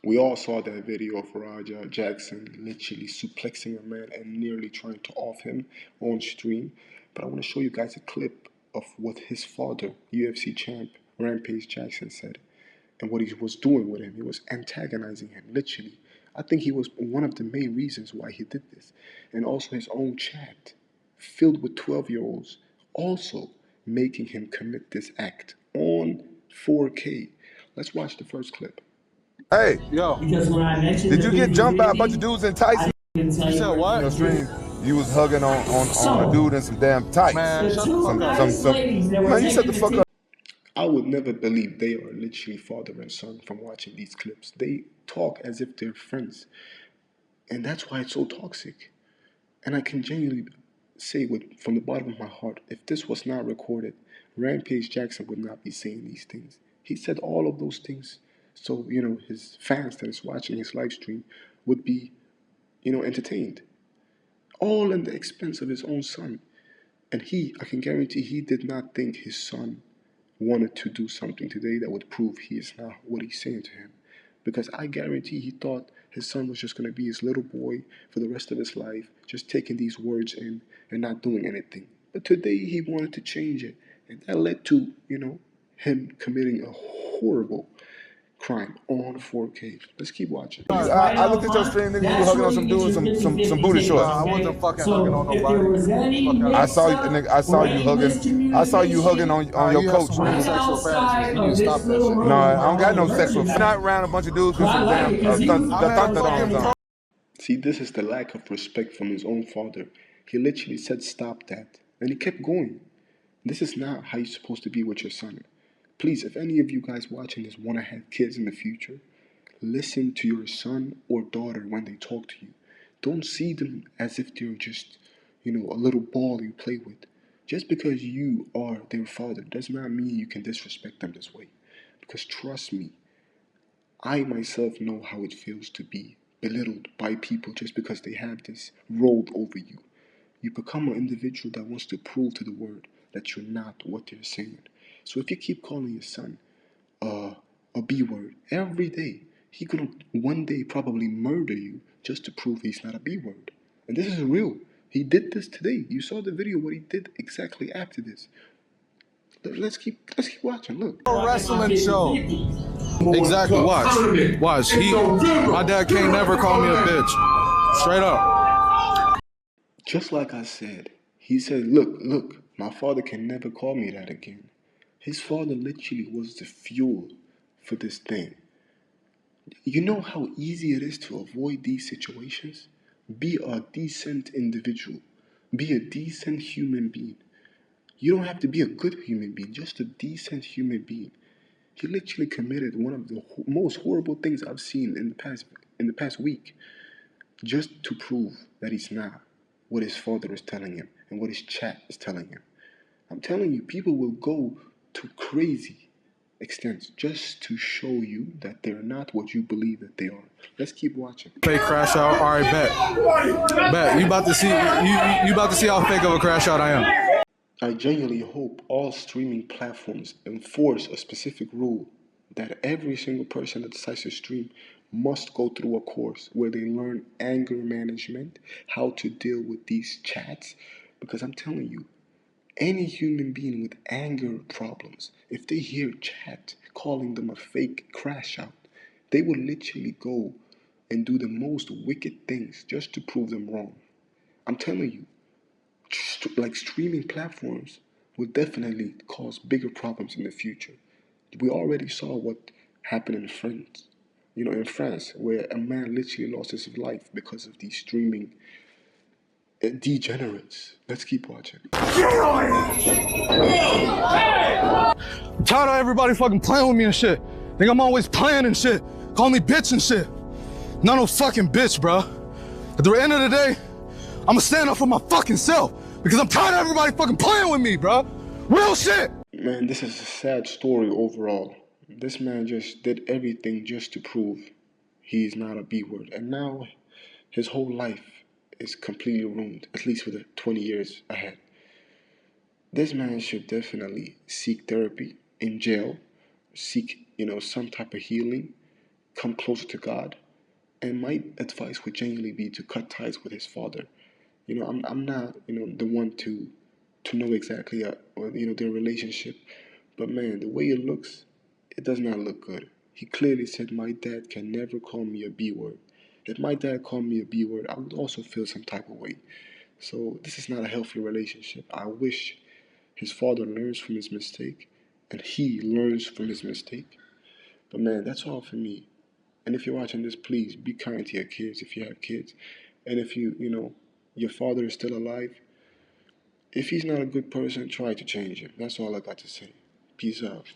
We all saw that video of Raja Jackson literally suplexing a man and nearly trying to off him on stream. But I want to show you guys a clip of what his father, UFC champ Rampage Jackson, said and what he was doing with him. He was antagonizing him, literally. I think he was one of the main reasons why he did this. And also his own chat, filled with 12-year-olds, also making him commit this act on 4K. Let's watch the first clip. Hey, yo, Because when I mentioned did you get jumped by a bunch of dudes in tights? You said what? Your stream, you was hugging on a dude in some damn tights. Man, shut the fuck up. Man, you shut the fuck up. I would never believe they are literally father and son from watching these clips. They talk as if they're friends. And that's why it's so toxic. And I can genuinely say from the bottom of my heart, if this was not recorded, Rampage Jackson would not be saying these things. He said all of those things. So, his fans that is watching his live stream would be, entertained. All at the expense of his own son. And I can guarantee he did not think his son wanted to do something today that would prove he is not what he's saying to him. Because I guarantee he thought his son was just going to be his little boy for the rest of his life, just taking these words in and not doing anything. But today he wanted to change it. And that led to, him committing a horrible crime on 4K. Let's keep watching. I looked at your stream, nigga. You were hugging on some dude with some booty shorts. I wasn't fucking hugging on nobody. I saw you, nigga. I saw you hugging on your coach. Sexual fantasy. You need to stop that shit. No, I don't got no sexual. Not around a bunch of dudes with some damn thunder. See, this is the lack of respect from his own father. He literally said stop that, and he kept going. This is not how you're supposed to be with your son. Please, if any of you guys watching this want to have kids in the future, listen to your son or daughter when they talk to you. Don't see them as if they're just, a little ball you play with. Just because you are their father does not mean you can disrespect them this way. Because trust me, I myself know how it feels to be belittled by people just because they have this rolled over you. You become an individual that wants to prove to the world that you're not what they're saying. So if you keep calling your son a B word every day, he gonna one day probably murder you just to prove he's not a B word. And this is real. He did this today. You saw the video what he did exactly after this. Let's keep watching. Look. A wrestling show. Exactly. Watch. My dad can't never call me a bitch. Straight up. Just like I said, he said, look, my father can never call me that again. His father literally was the fuel for this thing. You know how easy it is to avoid these situations? Be a decent individual. Be a decent human being. You don't have to be a good human being, just a decent human being. He literally committed one of the most horrible things I've seen in the past week, just to prove that he's not what his father is telling him and what his chat is telling him. I'm telling you, people will go to crazy extents just to show you that they're not what you believe that they are. Let's keep watching. Fake crash out. All right, bet. You about to see how fake of a crash out I am. I genuinely hope all streaming platforms enforce a specific rule that every single person that decides to stream must go through a course where they learn anger management, how to deal with these chats, because I'm telling you, any human being with anger problems, if they hear chat calling them a fake crash out, they will literally go and do the most wicked things just to prove them wrong. I'm telling you, like streaming platforms will definitely cause bigger problems in the future. We already saw what happened in France, in France, where a man literally lost his life because of these streaming degenerates. Let's keep watching. I'm tired of everybody fucking playing with me and shit. Think I'm always playing and shit. Call me bitch and shit. Not no fucking bitch, bro. At the end of the day, I'ma stand up for my fucking self because I'm tired of everybody fucking playing with me, bro. Real shit. Man, this is a sad story overall. This man just did everything just to prove he's not a B word. And now his whole life is completely ruined, at least for the 20 years ahead. This man should definitely seek therapy in jail, seek, some type of healing, come closer to God. And my advice would genuinely be to cut ties with his father. I'm not, the one to know exactly, their relationship. But man, the way it looks, it does not look good. He clearly said, "My dad can never call me a B word." If my dad called me a B word, I would also feel some type of way. So this is not a healthy relationship. I wish his father learns from his mistake, and he learns from his mistake. But man, that's all for me. And if you're watching this, please be kind to your kids if you have kids. And if your father is still alive, if he's not a good person, try to change him. That's all I got to say. Peace out.